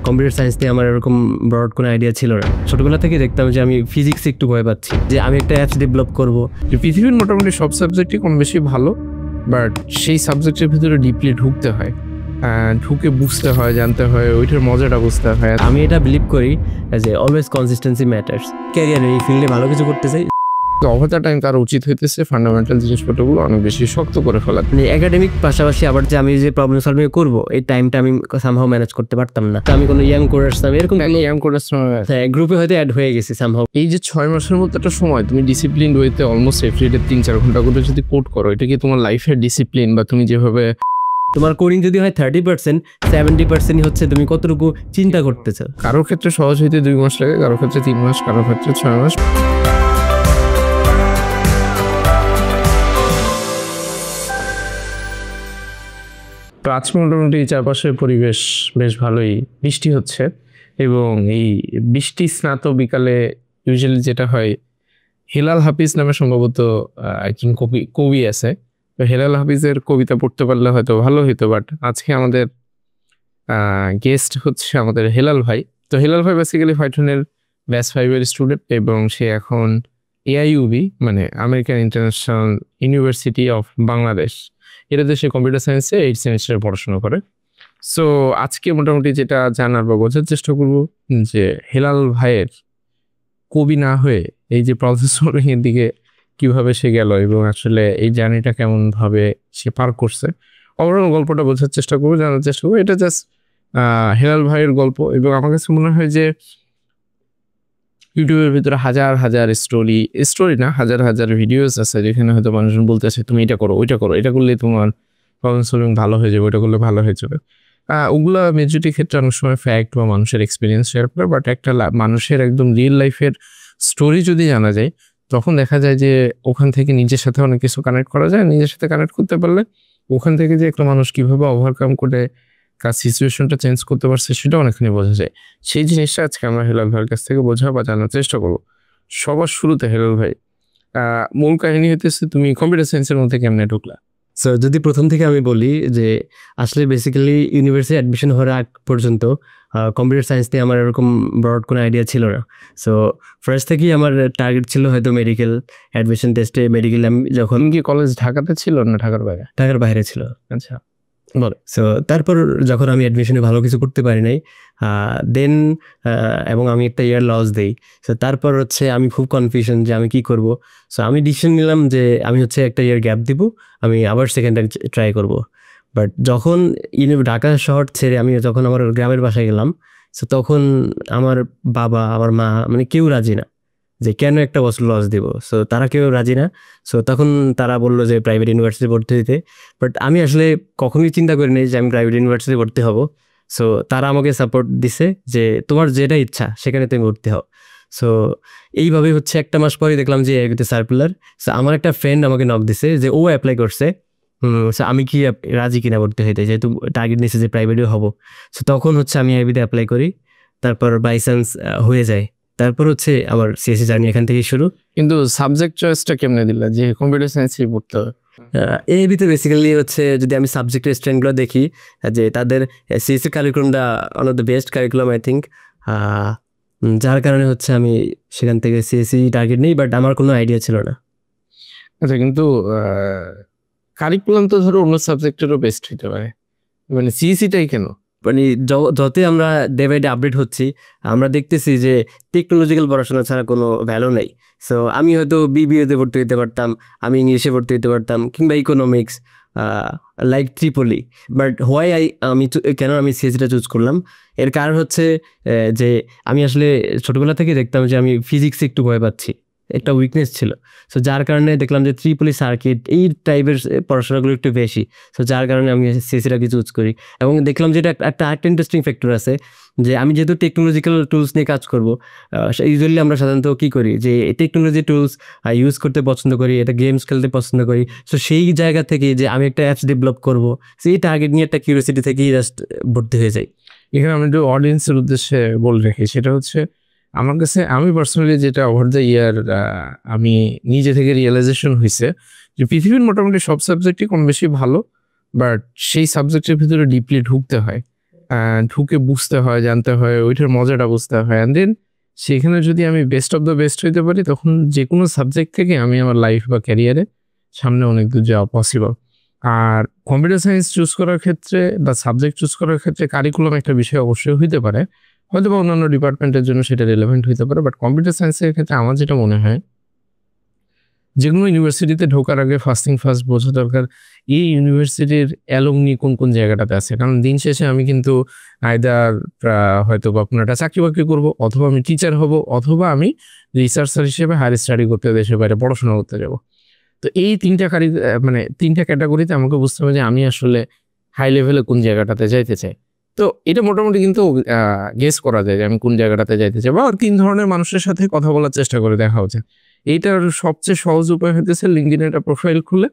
Computer science নিয়ে আমার এরকম ব্রড কোনো আইডিয়া ছিল না। ছোটবেলা থেকে দেখতাম যে আমি ফিজিক্স একটু ভয় পাচ্ছি, যে আমি একটা অ্যাপস ডেভেলপ করব। পৃথিবীর মোটামুটি সব সাবজেক্টই কম বেশি ভালো, বাট সেই সাবজেক্টের ভিতরে ডিপলি ঢুকতে হয়, ঢুকে বুঝতে হয়, জানতে হয়, ওইটার মজাটা বুঝতে হয়। আমি এটা বিলিভ করি যে অলওয়েজ কনসিস্টেন্সি ম্যাটার্স। ক্যারিয়ারে এই ফিল্ডে ভালো কিছু করতে চাই, ওভার দ্য টাইম তার উচিত হইতেছে ফান্ডামেন্টাল জিনিসপত্রগুলো অনেক বেশি শক্ত করে ফেলা। মানে একাডেমিক পাশাপাশি আবার যে আমি যে প্রবলেম সলভিং করবো, এই টাইমটা আমি সামহাও ম্যানেজ করতে পারতাম না। তো আমি কোনো ইয়াং কোর্স এরকম গ্রুপে হয়তো অ্যাড হয়ে গেছি সামহাও। এই যে 6 মাসের মতো একটা সময় তুমি ডিসিপ্লিন ওয়েতে অলমোস্ট এভরিডে 3-4 ঘন্টা করে যদি কোড করো, এটা কি তোমার লাইফের ডিসিপ্লিন? বা তুমি যেভাবে তোমার কোডিং যদি হয় 30%, 70% হচ্ছে তুমি কতটুকু চিন্তা করতেছো। কারোর ক্ষেত্রে সহজ হইতে 2 মাস লাগে, কারোর ক্ষেত্রে 3 মাস, কারোর ক্ষেত্রে 6 মাস। তো আজকে মোটামুটি চারপাশের পরিবেশ বেশ ভালোই, বৃষ্টি হচ্ছে এবং এই বৃষ্টি স্নাত বিকালে ইউজুয়ালি যেটা হয়, হেলাল হাফিজ নামে সম্ভবত একজন কবি আছে, তো হেলাল হাফিজের কবিতা পড়তে পারলে হয়তো ভালো হইতো। বাট আজকে আমাদের গেস্ট হচ্ছে আমাদের হেলাল ভাই। তো হেলাল ভাই বেসিক্যালি ফাইথনের ব্যাচ 5-এর স্টুডেন্ট এবং সে এখন AIUB মানে American international university of Bangladesh, এটাতে সে কম্পিউটার সায়েন্সে 8 সেমিস্টারে পড়াশোনা করে। সো আজকে মোটামুটি যেটা জানার বা বোঝার চেষ্টা করব যে হেলাল ভাইয়ের কবি না হয়ে এই যে প্রফেসরিং এর দিকে কিভাবে সে গেল এবং আসলে এই জার্নিটা কেমন ভাবে সে পার করছে, ওভারঅল গল্পটা বোঝার চেষ্টা করবো, জানার চেষ্টা করবো। এটা জাস্ট হেলাল ভাইয়ের গল্প এবং আমার কাছে মনে হয় যে ইউটিউবের ভিতরে হাজার হাজার স্টোরি না, হাজার হাজার ভিডিওস আছে যেখানে হয়তো মানুষজন বলতেছে তুমি এটা করো, ওইটা করো, এটা করলে তোমার প্রবলেম সলভিং ভালো হয়ে যাবে, ওইটা করলে ভালো হয়ে যাবে। ওগুলা মেজরিটি ক্ষেত্রে অনেক সময় ফ্যাক্ট বা মানুষের এক্সপিরিয়েন্স শেয়ার করে, বাট একটা মানুষের একদম রিয়েল লাইফের স্টোরি যদি জানা যায়, তখন দেখা যায় যে ওখান থেকে নিজের সাথে অনেক কিছু কানেক্ট করা যায়। নিজের সাথে কানেক্ট করতে পারলে ওখান থেকে যে একটা মানুষ কিভাবে ওভারকাম করে কার সিচুয়েশনটা চেঞ্জ করতে পারছে সেটা অনেকখানি বোঝা যায়। সেই জিনিসটা আজকে আমরা হেলাল ভাইয়ের কাছ থেকে বোঝা বা জানার চেষ্টা করবো। সবার শুরুতে হেলাল ভাই, মূল কাহিনী হইতেছে তুমি কম্পিউটার সায়েন্সের মধ্যে কেমনে ঢুকলা? সো যদি প্রথম থেকে আমি বলি যে আসলে বেসিক্যালি ইউনিভার্সিটি অ্যাডমিশন হওয়ার আগ পর্যন্ত কম্পিউটার সায়েন্স নিয়ে আমার এরকম ব্রড কোনো আইডিয়া ছিল না। সো ফার্স্ট থেকেই আমার টার্গেট ছিল হয়তো মেডিকেল অ্যাডমিশন টেস্টে মেডিকেল। আমি যখন কি কলেজ ঢাকাতে ছিল না ঢাকার বাইরে? ঢাকার বাইরে ছিল। আচ্ছা, বলে। সো তারপর যখন আমি অ্যাডমিশনে ভালো কিছু করতে পারি নাই, দেন এবং আমি একটা ইয়ার লস দিই। সো তারপর হচ্ছে আমি খুব কনফিউশন যে আমি কি করব। সো আমি ডিসিশন নিলাম যে আমি হচ্ছে একটা ইয়ার গ্যাপ দিব, আমি আবার সেকেন্ড ট্রাই করব। বাট যখন ঢাকা শহর ছেড়ে আমি যখন আমার গ্রামের বাসায় গেলাম, সো তখন আমার বাবা, আমার মা, মানে কেউ রাজি না যে কেন একটা বছর লস দিব। সো তারা কেউ রাজি না। সো তখন তারা বললো যে প্রাইভেট ইউনিভার্সিটি ভর্তি দিতে। বাট আমি আসলে কখনোই চিন্তা করিনি যে আমি প্রাইভেট ইউনিভার্সিটি ভর্তি হব। সো তারা আমাকে সাপোর্ট দিছে যে তোমার যেটা ইচ্ছা সেখানে তুমি ভর্তি হও। সো এইভাবেই হচ্ছে 1 মাস পরে দেখলাম যে এগুলো সার্কুলার। সো আমার একটা ফ্রেন্ড আমাকে নক দিছে যে ও অ্যাপ্লাই করছে, সো আমি কি রাজি কিনা ভর্তি হইতে, যেহেতু টার্গেট নিয়েছে যে প্রাইভেটে হব। সো তখন হচ্ছে আমি আইবিতে অ্যাপ্লাই করি, তারপর বাই চান্স হয়ে যায়। তারপর হচ্ছে আমার সিএসসি জার্নি এখান থেকেই শুরু। কিন্তু সাবজেক্ট চয়েসটা কেমনে দিলা যে কম্পিউটার সায়েন্সে পড়তে হবে? এবিতে বেসিক্যালি হচ্ছে যদি আমি সাবজেক্টের স্ট্রেন্থগুলো দেখি যে তাদের সিএসসি কারিকুলামটা one of the best curriculum I think, যার কারণে হচ্ছে আমি সেখান থেকে সিএসসি টার্গেট নিই। বাট আমার কোনো আইডিয়া ছিল না। আচ্ছা, কিন্তু কারিকুলাম তো ধরো অন্য সাবজেক্টেরও বেস্ট হইতে পারে, মানে সিএসসিটাই কেন? মানে যতই আমরা ডে বাই ডে আপডেট হচ্ছি, আমরা দেখতেছি যে টেকনোলজিক্যাল পড়াশোনা ছাড়া কোনো ভ্যালু নেই। সো আমি হয়তো বিবিএতে ভর্তি হতে পারতাম, আমি ইংলিশে ভর্তি হতে পারতাম, কিংবা ইকোনমিক্স লাইক ট্রিপলি। বাট কেন আমি সিএসসিটা চুজ করলাম, এর কারণ হচ্ছে যে আমি আসলে ছোটোবেলা থেকে দেখতাম যে আমি ফিজিক্সে একটু ভয় পাচ্ছি, একটা উইকনেস ছিল। সো যার কারণে দেখলাম যে ট্রিপলি সার্কিট এই টাইপের পড়াশোনাগুলো একটু বেশি। সো যার কারণে আমি সিএসসিটাকে চুজ করি। এবং দেখলাম যে এটা একটা ইন্টারেস্টিং ফ্যাক্টর আছে যে আমি যেহেতু টেকনোলজিক্যাল টুলস নিয়ে কাজ করবো, ইউজুয়ালি আমরা সাধারণত কী করি যে টেকনোলজি টুলস ইউজ করতে পছন্দ করি, এটা গেমস খেলতে পছন্দ করি। সো সেই জায়গা থেকে যে আমি একটা অ্যাপস ডেভেলপ করবো, সেই টার্গেট নিয়ে একটা কিউরিওসিটি থেকেই জাস্ট ভর্তি হয়ে যাই। এখানে আমি একটু অডিয়েন্সের উদ্দেশ্যে বলে রাখি, সেটা হচ্ছে আমার কাছে, আমি পার্সোনালি যেটা ওভার দ্য ইয়ার আমি নিজে থেকে রিয়েলাইজেশন হয়েছে যে পৃথিবীর মোটামুটি সব সাবজেক্টই কম বেশি ভালো, বাট সেই সাবজেক্টের ভিতরে ডিপলি ঢুকতে হয়, ঢুকে বুঝতে হয়, জানতে হয়, ওইটার মজাটা বুঝতে হয়। অ্যান্ড দেন সেখানে যদি আমি বেস্ট অফ দ্য বেস্ট হইতে পারি, তখন যে কোনো সাবজেক্ট থেকে আমি আমার লাইফ বা ক্যারিয়ারে সামনে অনেক দূর যাওয়া পসিবল। আর কম্পিউটার সায়েন্স চুজ করার ক্ষেত্রে বা সাবজেক্ট চুজ করার ক্ষেত্রে কারিকুলাম একটা বিষয় অবশ্যই হইতে পারে, হয়তো বা অন্যান্য ডিপার্টমেন্টের জন্য সেটা রিলেভেন্ট হইতে পারে। বাট কম্পিউটার সায়েন্সের ক্ষেত্রে আমার যেটা মনে হয়, যে কোনো ইউনিভার্সিটিতে ঢোকার আগে ফার্স্ট বোঝা দরকার এই ইউনিভার্সিটির অ্যালুমনি কোন কোন জায়গাটাতে আছে। কারণ দিন শেষে আমি কিন্তু আইদার হয়তো বা কোনো একটা চাকরি বাকরি করবো, অথবা আমি টিচার হব, অথবা আমি রিসার্চার হিসেবে হায়ার স্টাডি করতে দেশের বাইরে পড়াশোনা করতে যাব। তো এই তিনটা ক্যাটাগরিতে আমাকে বুঝতে হবে যে আমি আসলে হাই লেভেলে কোন জায়গাটাতে যাইতে চাই। তো এটা মোটামুটি কিন্তু গেস করা যায় যে আমি কোন জায়গাটাতে যাইতে চাই, বা 3 ধরনের মানুষের সাথে কথা বলার চেষ্টা করে দেখা উচিত। এইটার সবচেয়ে সহজ উপায় হতেছে লিঙ্কডইনে একটা প্রোফাইল খুলে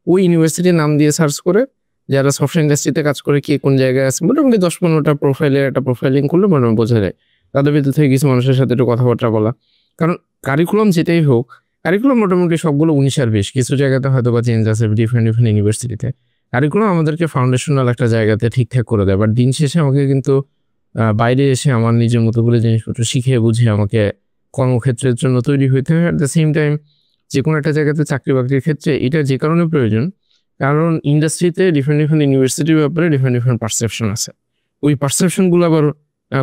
ওই ইউনিভার্সিটির নাম দিয়ে সার্চ করে যারা সফটওয়্যার ইন্ডাস্ট্রিতে কাজ করে কে কোন জায়গায় আছে মোটামুটি 10-15টা প্রোফাইলের একটা প্রোফাইলিং করলে মোটামুটি বোঝা যায়। তাদের ভিতর থেকে কিছু মানুষের সাথে একটু কথাবার্তা বলা। কারণ কারিকুলাম যেটাই হোক, কারিকুলাম মোটামুটি সবগুলো 19-20, কিছু জায়গাতে হয়তো বা চেঞ্জ আছে ডিফারেন্ট ইউনিভার্সিটিতে। কারিকুলাম আমাদেরকে ফাউন্ডেশনাল একটা জায়গাতে ঠিকঠাক করে দেয়, বাট দিন শেষে আমাকে কিন্তু বাইরে এসে আমার নিজের মতো করে জিনিসপত্র শিখে বুঝে আমাকে কর্মক্ষেত্রের জন্য তৈরি হইতে হয়। অ্যাট দ্য সেম টাইম যে কোনো একটা জায়গাতে চাকরি বাকরির ক্ষেত্রে এটা যে কারণে প্রয়োজন, কারণ ইন্ডাস্ট্রিতে ডিফারেন্ট ইউনিভার্সিটির ব্যাপারে ডিফারেন্ট পারসেপশন আছে। ওই পারসেপশনগুলো আবার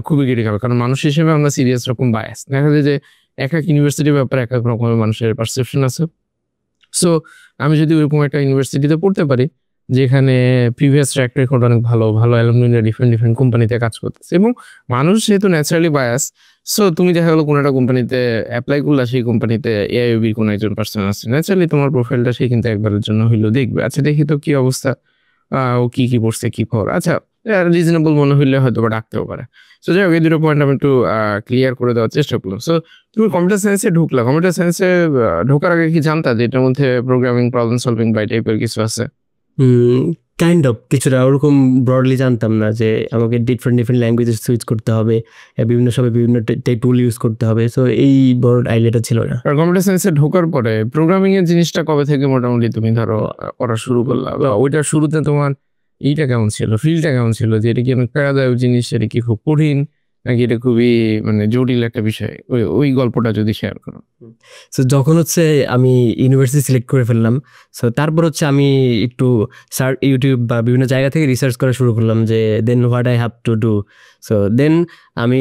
খুবই ক্রিটিক্যাল, কারণ মানুষ হিসেবে আমরা সিরিয়াস রকম বায়াস। দেখা যায় যে এক ইউনিভার্সিটির ব্যাপারে এক রকমের মানুষের পারসেপশন আছে। সো আমি যদি ওইরকম একটা ইউনিভার্সিটিতে পড়তে পারি যেখানে প্রিভিয়াস ট্র্যাক রেকর্ড অনেক ভালো অ্যালুমনিরা ডিফারেন্ট কোম্পানিতে কাজ করতেছে, এবং মানুষ যেহেতু ন্যাচারালি বায়াস, সো তুমি দেখা গেলো কোনো একটা কোম্পানিতে অ্যাপ্লাই করলা, সেই কোম্পানিতে এআইবির কোনো একজন পার্সন আছে, ন্যাচারালি তোমার প্রোফাইলটা সে কিন্তু একবারের জন্য হইলেও দেখবে, আচ্ছা দেখি তো কি অবস্থা, ও কি পড়ছে, কি খবর, আচ্ছা রিজনেবল মনে হইলে হয়তো বা ডাকতেও পারে। সো যাই হোক, এই দুটো পয়েন্ট আমি একটু ক্লিয়ার করে দেওয়ার চেষ্টা করলাম। সো তুমি কম্পিউটার সায়েন্সে ঢুকলা, কম্পিউটার সায়েন্সে ঢোকার আগে কি জানতা যে এটার মধ্যে প্রোগ্রামিং, প্রবলেম সলভিং বা এই টাইপের কিছু আছে? কাইন্ড অফ কিছুটা, ওরকম ব্রডলি জানতাম না যে আমাকে ডিফারেন্ট ল্যাঙ্গুয়েজে সুইচ করতে হবে, বিভিন্ন সময় বিভিন্ন টুল ইউজ করতে হবে। সো এই বড় আইডিয়াটা ছিল না। আর কম্পিউটার সায়েন্সে ঢোকার পরে প্রোগ্রামিং এর জিনিসটা কবে থেকে মোটামুটি তুমি ধরো করা শুরু করলা, বা ওইটার শুরুতে তোমার এইটা কেমন ছিল, ফিলটা কেমন ছিল, যে এটা কি অনেক প্যারাদায়ক জিনিস, এটা কি খুব কঠিন, নাকি এটা খুবই জটিল একটা বিষয়? ওই গল্পটা যদি শেয়ার করো। সো যখন হচ্ছে আমি ইউনিভার্সিটি সিলেক্ট করে ফেললাম, সো তারপর হচ্ছে আমি একটু ইউটিউব বা বিভিন্ন জায়গা থেকে রিসার্চ করা শুরু করলাম যে then what I have to do. So then আমি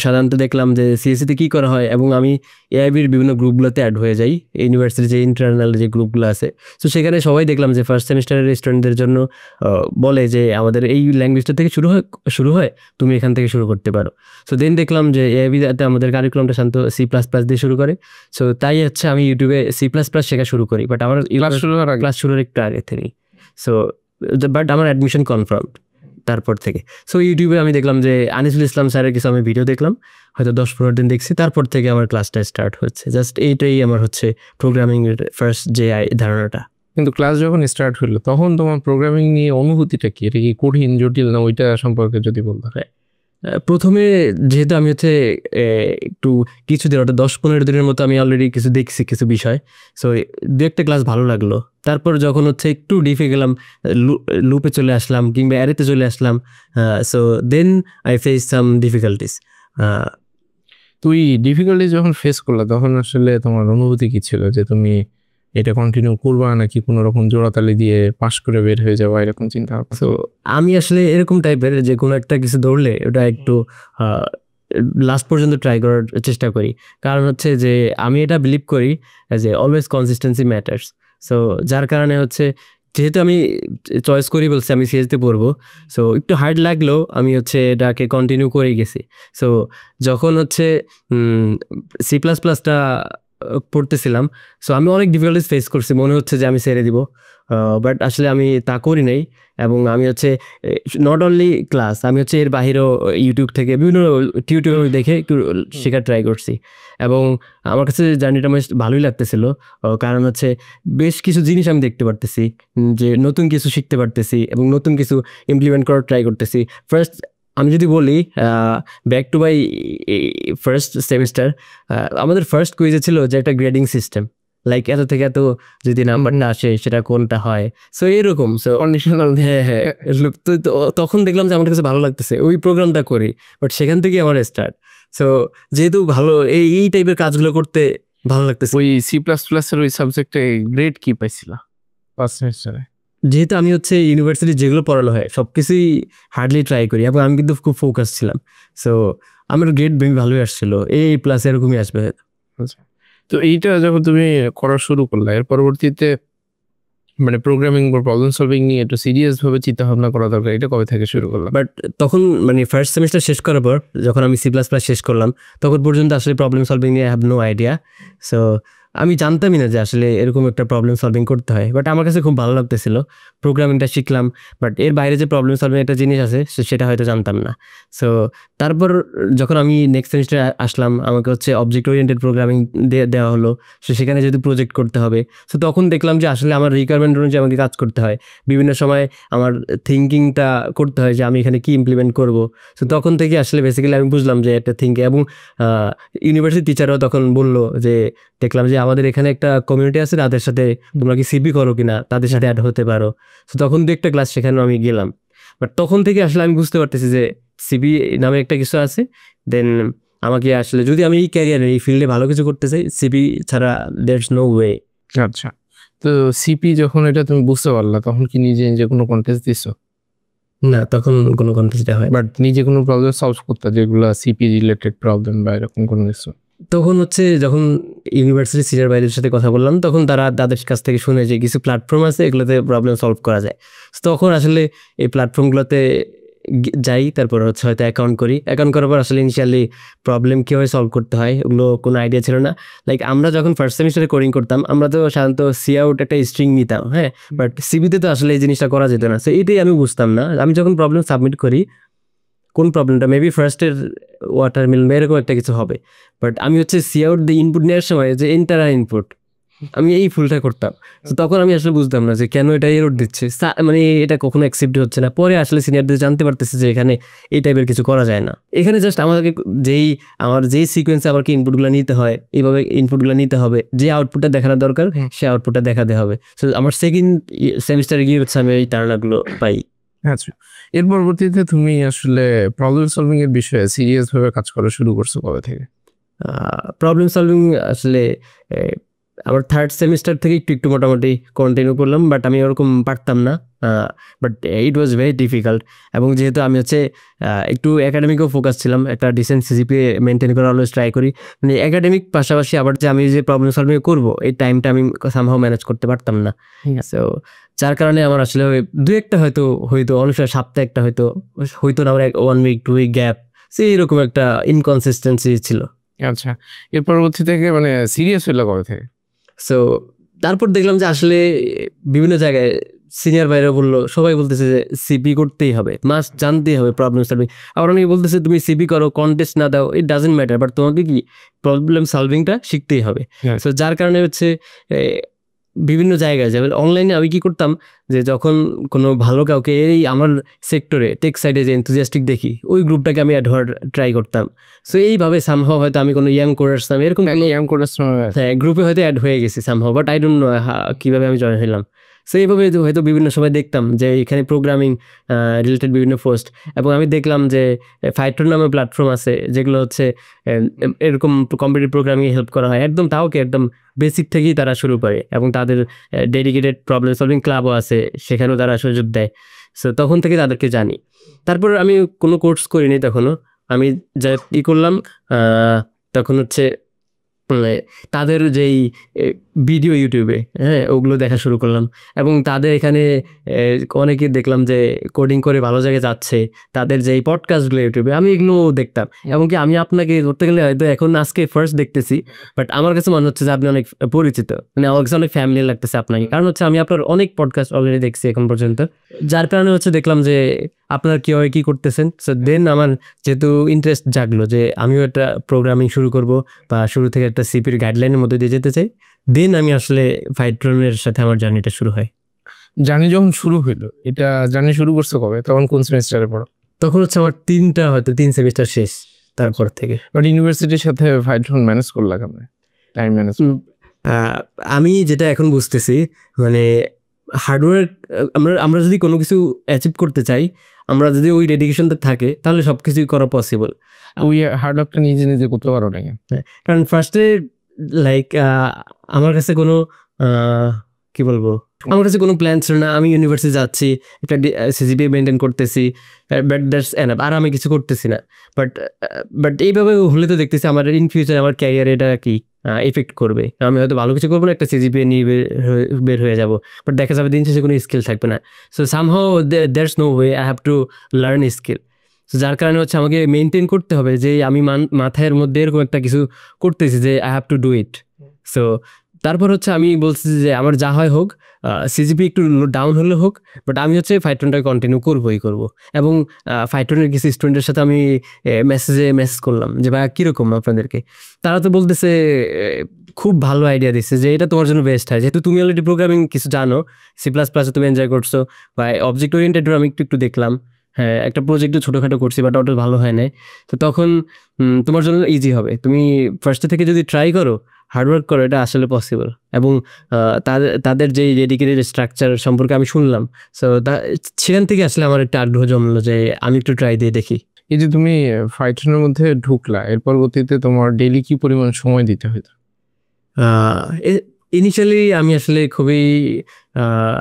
সাধারণত দেখলাম যে সিএসসিতে কী করা হয়, এবং আমি এআইবির বিভিন্ন গ্রুপগুলোতে অ্যাড হয়ে যাই, ইউনিভার্সিটির যে ইন্টারনাল যে গ্রুপগুলো আছে। সো সেখানে সবাই দেখলাম যে ফার্স্ট সেমিস্টারের স্টুডেন্টদের জন্য বলে যে আমাদের এই ল্যাঙ্গুয়েজটা থেকে শুরু হয়, তুমি এখান থেকে শুরু করতে পারো। সো দেন দেখলাম যে এআইবিতে আমাদের কারিকুলামটা শান্ত C++ দিয়ে শুরু করে। সো তাই হচ্ছে আমি ইউটিউবে C++ শেখা শুরু করি, বাট আমার ক্লাস শুরুর একটু আগে থেকেই। সো বাট আমার অ্যাডমিশন কনফার্ম তারপর থেকে। সো ইউটিউবে আমি দেখলাম যে আনিসুল ইসলাম স্যারের কিছু আমি ভিডিও দেখলাম, হয়তো 10-15 দিন দেখছি, তারপর থেকে আমার ক্লাসটা স্টার্ট হচ্ছে। জাস্ট এইটাই আমার হচ্ছে প্রোগ্রামিংয়ের ফার্স্ট যে ধারণাটা। কিন্তু ক্লাস যখন স্টার্ট হলো তখন তোমার প্রোগ্রামিং নিয়ে অনুভূতিটা কি? এটা কি কঠিন, জটিল, না ওইটা সম্পর্কে যদি বলতে হয়? প্রথমে যেহেতু আমি হচ্ছে একটু কিছুদিন, ওটা 10-15 দিনের মতো আমি অলরেডি কিছু দেখছি কিছু বিষয়। সো দু একটা ক্লাস ভালো লাগলো। তারপর যখন হচ্ছে একটু ডিপে গেলাম, লুপে চলে আসলাম কিংবা অ্যারেতে চলে আসলাম, so then I face some difficulties. তুই ডিফিকাল্টি যখন ফেস করলা তখন আসলে তোমার অনুভূতি কি ছিল, যে তুমি এটা কন্টিনিউ করবা নাকি কোনো রকম জোড়াতালি দিয়ে পাশ করে বের হয়ে যাওয়া, এরকম চিন্তা ভাবনা? সো আমি আসলে এরকম টাইপের যে কোনো একটা কিছু দৌড়লে ওটা একটু লাস্ট পর্যন্ত ট্রাই করার চেষ্টা করি। কারণ হচ্ছে যে আমি এটা বিলিভ করি যে অলওয়েজ কনসিস্টেন্সি ম্যাটার্স। সো যার কারণে হচ্ছে যেহেতু আমি চয়েস করি বলছি আমি সিএসতে পড়বো, সো একটু হার্ড লাগলেও আমি হচ্ছে এটাকে কন্টিনিউ করেই গেছি। সো যখন হচ্ছে C++টা পড়তেছিলাম, সো আমি অনেক ডিফিকাল্টিস ফেস করছি, মনে হচ্ছে যে আমি ছেড়ে দিব, বাট আসলে আমি তা করি নাই। এবং আমি হচ্ছে নট অনলি ক্লাস, আমি হচ্ছে এর বাহিরেও ইউটিউব থেকে বিভিন্ন টিউটোরিয়াল দেখে একটু শেখার ট্রাই করছি, এবং আমার কাছে জার্নিটা বেশ ভালোই লাগতেছিল। কারণ হচ্ছে বেশ কিছু জিনিস আমি দেখতে পারতেছি, যে নতুন কিছু শিখতে পারতেছি এবং নতুন কিছু ইমপ্লিমেন্ট করার ট্রাই করতেছি। ফার্স্ট আমি যদি বলি back to my first semester, আমাদের ফার্স্ট কুইজে ছিল যে একটা গ্রেডিং সিস্টেম। লাইক এত থেকে এত যদি নাম্বারটা আসে সেটা কোনটা হয়, সো এরকম। So conditional. হ্যাঁ, তখন দেখলাম যে আমার কাছে ভালো লাগতেছে, ওই প্রোগ্রামটা করি, বাট সেখান থেকে আমার স্টার্ট। সো যেহেতু ভালো এই টাইপের কাজগুলো করতে ভালো লাগতেছে। ওই C++ এর ওই সাবজেক্টে গ্রেড কি পাইছিলা ফার্স্ট সেমিস্টারে? যেহেতু আমি হচ্ছে ইউনিভার্সিটি যেগুলো পড়ানো হয় সবকিছুই হার্ডলি ট্রাই করি, এবং আমি কিন্তু খুব ফোকাস ছিলাম, সো আমার গ্রেড বেশি ভালোই আসছিল, A+ এরকমই আসবে। তো এইটা যখন তুমি করা শুরু করলে, এর পরবর্তীতে মানে প্রোগ্রামিং বা প্রবলেম সলভিং নিয়ে একটু সিরিয়াস ভাবে চিন্তা ভাবনা করা দরকার, এটা কবে থেকে শুরু করলাম? বাট তখন মানে ফার্স্ট সেমিস্টার শেষ করার পর যখন আমি C++ শেষ করলাম, তখন পর্যন্ত আসলে প্রবলেম সলভিং নিয়ে হ্যাভ নো আইডিয়া। সো আমি জানতামই না যে আসলে এরকম একটা প্রবলেম সলভিং করতে হয়, বাট আমার কাছে খুব ভালো লাগতেছিল, প্রোগ্রামিংটা শিখলাম, বাট এর বাইরে যে প্রবলেম সলভিং একটা জিনিস আছে সেটা হয়তো জানতাম না। সো তারপর যখন আমি নেক্সট সেমিস্টারে আসলাম, আমাকে হচ্ছে অবজেক্ট ওরিয়েন্টেড প্রোগ্রামিং দেওয়া হলো, সো সেখানে যেহেতু প্রজেক্ট করতে হবে, সো তখন দেখলাম যে আসলে আমার রিকোয়ারমেন্ট অনুযায়ী আমাকে কাজ করতে হয়, বিভিন্ন সময় আমার থিঙ্কিংটা করতে হয় যে আমি এখানে কি ইমপ্লিমেন্ট করব। সো তখন থেকে আসলে বেসিক্যালি আমি বুঝলাম যে একটা থিঙ্কিং, এবং ইউনিভার্সিটি টিচারও তখন বললো যে, দেখলাম যে আমাদের এখানে একটা কমিউনিটি আছে, তাদের সাথে তোমরা কি সিবি করো কিনা, তাদের সাথে অ্যাড হতে পারো। সো তখন দু একটা ক্লাস সেখানেও আমি গেলাম, বাট তখন থেকে আসলে আমি বুঝতে পারতেছি যে সিবি নামে একটা কিছু আছে। দেন আমাকে আসলে যদি আমি এই ক্যারিয়ারে এই ফিল্ডে ভালো কিছু করতে চাই, সিবি ছাড়া দেয়ারস নো ওয়ে। আচ্ছা, তো সিপি যখন এটা তুমি বুঝতে পারলা, তখন কি নিজে নিজে কোনো কন্টেস্ট দিছো? না, তখন কোনো কন্টেস্ট হয়, বাট নিজে কোনো প্রবলেম সলভ করতে, যেগুলো সিপি রিলেটেড প্রবলেম বা এরকম কোনো কিছু? তখন হচ্ছে যখন ইউনিভার্সিটি সিনিয়র ভাইদের সাথে কথা বললাম, তখন তাদের কাছ থেকে শুনে যে কিছু প্ল্যাটফর্ম আছে, এগুলোতে প্রবলেম সলভ করা যায়। তখন আসলে এই প্ল্যাটফর্মগুলোতে যাই, তারপর হচ্ছে হয়তো অ্যাকাউন্ট করি, অ্যাকাউন্ট করার পর আসলে ইনিশিয়ালি প্রবলেম কীভাবে সলভ করতে হয় ওগুলো কোনো আইডিয়া ছিল না। লাইক আমরা যখন ফার্স্ট সেমিস্টারে কোডিং করতাম, আমরা তো সাধারণত সিআউট একটা স্ট্রিং নিতাম, হ্যাঁ, বাট সিবিতে তো আসলে এই জিনিসটা করা যেত না। সো এটাই আমি বুঝতাম না। আমি যখন প্রবলেম সাবমিট করি, কোন প্রবলেমটা মেবি ফার্স্টের ওয়াটার মিল এরকম একটা কিছু হবে, বাট আমি হচ্ছে সিআউট দিয়ে ইনপুট নেওয়ার সময় যে এন্টার আর ইনপুট, আমি এই ফুলটা করতাম। তো তখন আমি আসলে বুঝতাম না যে কেন এটা এরর দিচ্ছে, মানে এটা কখনো অ্যাকসেপ্ট হচ্ছে না। পরে আসলে সিনিয়রদের জানতে পারতেছে যে এখানে এই টাইপের কিছু করা যায় না, এখানে জাস্ট আমাদেরকে আমার যেই সিকোয়েন্সে আমাকে ইনপুটগুলো নিতে হয়, এইভাবে ইনপুটগুলো নিতে হবে, যে আউটপুটটা দেখানো দরকার সে আউটপুটটা দেখাতে হবে। সো আমার সেকেন্ড সেমিস্টারে গিয়ে হচ্ছে আমি এই ধারণাগুলো পাই। আচ্ছা, এর পরবর্তীতে তুমি আসলে প্রবলেম সলভিং এর বিষয়ে সিরিয়াস ভাবে কাজ করা শুরু করছো কবে থেকে? প্রবলেম সলভিং আসলে আমার থার্ড সেমিস্টার থেকে একটু মোটামুটি কন্টিনিউ করলাম, বাট আমি ওরকম পারতাম না, but it was very difficult. এবং যেহেতু আমি হচ্ছে একটু একাডেমিকও ফোকাস ছিলাম, একটা ডিসেন্ট সিজিপিএ মেনটেন করা অলওয়েজ ট্রাই করি, মানে একাডেমিক পাশাপাশি আবার যে আমি যে প্রবলেম সলভিং করবো এই টাইমটা আমি সামহাও ম্যানেজ করতে পারতাম না। সো যার কারণে আমার আসলে দু একটা হয়তো অনেক সময় সপ্তাহে একটা হয়তো না, আমার 1 উইক 2 উইক গ্যাপ, সেই এরকম একটা ইনকনসিস্টেন্সি ছিল। আচ্ছা, এর পরবর্তী থেকে মানে সিরিয়াস হইলো কবে থেকে? সো তারপর দেখলাম যে আসলে বিভিন্ন জায়গায় সিনিয়র ভাইরা বললো, সবাই বলতেছে যে সিপি করতেই হবে, মাস্ট জানতেই হবে প্রবলেম সলভিং। আবার অনেকে বলতেছে তুমি সিপি করো, কন্টেস্ট না দাও, ইট ডাজেন্ট ম্যাটার, বাট তোমাকে কি প্রবলেম সলভিংটা শিখতেই হবে। সো যার কারণে হচ্ছে বিভিন্ন জায়গায় যাবে অনলাইনে আমি কি করতাম যে যখন কোনো ভালো কাউকে এই আমার সেক্টরে টেক সাইডে যে এনথুজিয়াস্টিক দেখি, ওই গ্রুপটাকে আমি অ্যাড হওয়ার ট্রাই করতাম। সো এইভাবে সামহাও হয়তো আমি কোনো ইয়াং কোডার্স এরকম হ্যাঁ গ্রুপে হয়তো অ্যাড হয়ে গেছি somehow, but I don't know কীভাবে আমি জয়েন হলাম। সো এইভাবে হয়তো বিভিন্ন সময় দেখতাম যে এখানে প্রোগ্রামিং রিলেটেড বিভিন্ন পোস্ট, এবং আমি দেখলাম যে ফাইট্রন নামে প্ল্যাটফর্ম আছে যেগুলো হচ্ছে এরকম কম্পিটিটিভ প্রোগ্রামিংয়ে হেল্প করা হয়, একদম তাও কি একদম বেসিক থেকেই তারা শুরু করে, এবং তাদের ডেডিকেটেড প্রবলেম সলভিং ক্লাবও আছে, সেখানেও তারা সুযোগ দেয়। সো তখন থেকে তাদেরকে জানি। তারপর আমি কোনো কোর্স করিনি তখনও, আমি যা করলাম তখন হচ্ছে তাদের যেই ভিডিও ইউটিউবে, হ্যাঁ, ওগুলো দেখা শুরু করলাম, এবং তাদের এখানে অনেকে দেখলাম যে কোডিং করে ভালো জায়গায় যাচ্ছে, তাদের যেই পডকাস্টগুলো ইউটিউবে আমি এগুলো দেখতাম। এমনকি আমি আপনাকে ধরতে গেলে হয়তো এখন আজকে ফার্স্ট দেখতেছি, বাট আমার কাছে মনে হচ্ছে যে আপনি অনেক পরিচিত, মানে আমার কাছে অনেক ফ্যামিলি লাগতেছে আপনাকে, কারণ হচ্ছে আমি আপনার অনেক পডকাস্ট অলরেডি দেখছি এখন পর্যন্ত, যার কারণে হচ্ছে দেখলাম যে আপনার কীভাবে কী করতেছেন। সো দেন আমার যেহেতু ইন্টারেস্ট জাগলো যে আমিও একটা প্রোগ্রামিং শুরু করব, বা শুরু থেকে একটা সিপির গাইডলাইনের মধ্যে দিয়ে যেতে চাই, দেন আমি আসলে ফাইট্রনের সাথে আমার জার্নিটা শুরু হয়। জার্নি যখন শুরু হইলো, এটা জার্নি শুরু করছো কবে, তখন কোন সেমিস্টারে পড়ো? তখন হচ্ছে আমার 3 সেমিস্টার শেষ তারপর থেকে। বাট ইউনিভার্সিটির সাথে ফাইট্রন ম্যানেজ করলা কেমন, টাইম ম্যানেজ? আমি যেটা এখন বুঝতেছি মানে হার্ডওয়ার্ক, আমরা যদি কোনো কিছু অ্যাচিভ করতে চাই, আমরা যদি ওই ডেডিকেশনটা থাকে তাহলে সব কিছুই করা পসিবল। ওই হার্ড ওয়ার্কটা নিজে নিজে করতে পারো না? কারণ ফার্স্টে লাইক আমার কাছে কোনো কি বলবো, আমার কাছে কোনো প্ল্যান ছিল না। আমি ইউনিভার্সিটি যাচ্ছি, একটা সিজিপিএ মেনটেন করতেছি, বাট দ্যাটস এনাফ, আর আমি কিছু করতেছি না। বাট এইভাবে হলে তো দেখতেছি আমার ইন ফিউচার আমার ক্যারিয়ার এটা কি এফেক্ট করবে। আমি হয়তো ভালো কিছু করবো না, একটা সিজিপিএ নিয়ে বের হয়ে যাবো, বাট দেখা যাবে দিন শেষে কোনো স্কিল থাকবে না। So somehow there's no way I have to learn skill. So যার কারণে হচ্ছে আমাকে মেনটেন করতে হবে যে আমি মাথার মধ্যে এরকম একটা কিছু করতেছি যে I have to do it. So তারপর হচ্ছে আমি বলছি যে আমার যা হয় হোক, সিজিপি একটু ডাউন হলে হোক, বাট আমি হচ্ছে ফাইটনটা কন্টিনিউ করবোই করবো। এবং ফাইটনের কিছু স্টুডেন্টের সাথে আমি মেসেজ করলাম যে ভাই কীরকম আপনাদেরকে, তারা তো বলতেছে খুব ভালো আইডিয়া দিচ্ছে যে এটা তোমার জন্য বেস্ট হয়, যেহেতু তুমি অলরেডি প্রোগ্রামিং কিছু জানো, C++ তুমি এনজয় করছো, বা অবজেক্ট ওরিয়েন্টেড আমি একটু দেখলাম, হ্যাঁ একটা প্রজেক্টও ছোটোখাটো করছি বাট ওটা ভালো হয় না। তো তখন তোমার জন্য ইজি হবে, তুমি ফার্স্টে থেকে যদি ট্রাই করো, হার্ডওয়ার্ক করো, এটা আসলে পসিবল। এবং তাদের যে ডেডিকেটেড স্ট্রাকচার সম্পর্কে আমি শুনলাম, সো সেখান থেকে আসলে আমার একটা আগ্রহ জমলো যে আমি একটু ট্রাই দিয়ে দেখি। এই যে তুমি ফাইটনের মধ্যে ঢুকলা, এর পরবর্তীতে তোমার ডেইলি কি পরিমাণ সময় দিতে হতো? ইনিশিয়ালি আমি আসলে খুবই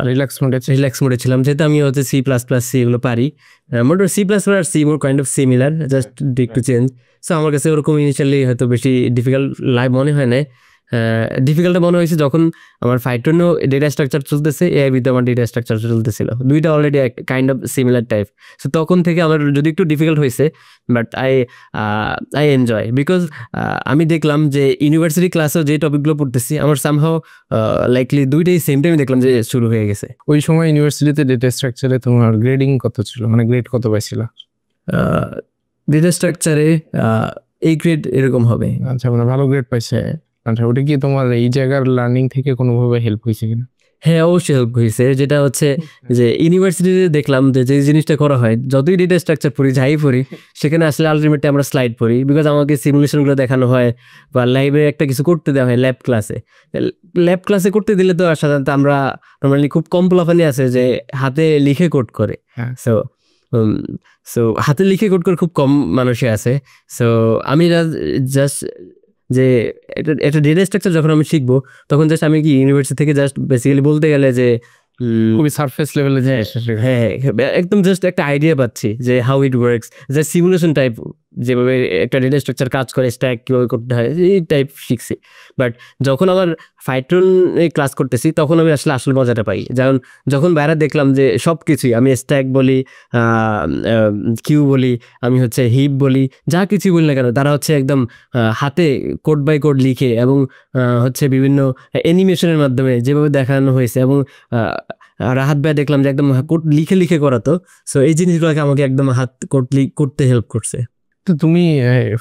রিল্যাক্স মোডে ছিলাম, যেহেতু আমি হচ্ছে C++, এগুলো পারি। মোটর C++ আর C more kind of similar, just একটু চেঞ্জ। সো আমার কাছে ওরকম ইনিশিয়ালি হয়তো বেশি ডিফিকাল্ট মনে হয় না। ডিফিকাল্ট মনে হয়েছে যখন আমার ফাইটনও ডেটা স্ট্রাকচার চলতেছে, এআইবিতে আমার ডেটা স্ট্রাকচার চলতেছিল, দুইটা already kind of similar type. So তখন থেকে আমার যদি একটু ডিফিকাল্ট হয়েছে, বাট আই এনজয়, বিকজ আমি দেখলাম যে ইউনিভার্সিটি ক্লাসেও যে টপিকগুলো পড়তেছি আমার সামহাও লাইকলি দুইটাই সেম টাইমে দেখলাম যে শুরু হয়ে গেছে। ওই সময় ইউনিভার্সিটিতে ডেটা স্ট্রাকচারে তোমার গ্রেডিং কত ছিল, মানে গ্রেড কত পাইছিল? ডেটা স্ট্রাকচারে এই গ্রেড এরকম হবে। আচ্ছা, মানে ভালো গ্রেড পাইছে। আচ্ছা, ওটা কি তোমার এই জায়গার লার্নিং থেকে কোনোভাবে হেল্প হয়েছে কিনা? হ্যাঁ, অবশ্যই হেল্প হয়েছে। যেটা হচ্ছে যে ইউনিভার্সিটিতে দেখলাম যে জিনিসটা করা হয়, যতই ডেটা স্ট্রাকচার পড়ি, যাই পড়ি, সেখানে আসলে আলটিমেটলি আমরা স্লাইড পড়ি, বিকজ আমাকে সিমুলেশনগুলো দেখানো হয় বা লাইভে একটা কিছু করতে দেওয়া হয় ল্যাব ক্লাসে করতে দিলে তো সাধারণত আমরা নর্মালি খুব কম পোলাপানি আছে যে হাতে লিখে কোড করে। সো হাতে লিখে কোড করে খুব কম মানুষই আছে। সো আমি জাস্ট যে এটা ডেটা স্ট্রাকচার যখন আমি শিখবো, তখন জাস্ট আমি কি ইউনিভার্সিটি থেকে জাস্ট বেসিক্যালি বলতে গেলে যে খুবই সারফেস লেভেলে, হ্যাঁ একদম জাস্ট একটা আইডিয়া পাচ্ছি যে হাউ ইট ওয়ার্কস, যে সিমুলেশন টাইপ যেভাবে একটা ডেটা স্ট্রাকচার কাজ করে, স্ট্যাক কীভাবে করতে হয়, এই টাইপ শিখছি। বাট যখন আমার ফাইটন ক্লাস করতেছি, তখন আমি আসলে মজাটা পাই। যেমন যখন বাইরে দেখলাম যে সব কিছুই, আমি স্ট্যাক বলি, কিউ বলি, আমি হচ্ছে হিপ বলি, যা কিছুই বলি না কেন, তারা হচ্ছে একদম হাতে কোড বাই কোড লিখে এবং হচ্ছে বিভিন্ন অ্যানিমেশনের মাধ্যমে যেভাবে দেখানো হয়েছে, এবং রাহাত ভাই দেখলাম যে একদম কোড লিখে করাতো। সো এই জিনিসগুলোকে আমাকে একদম হাত কোড করতে হেল্প করছে। তো তুমি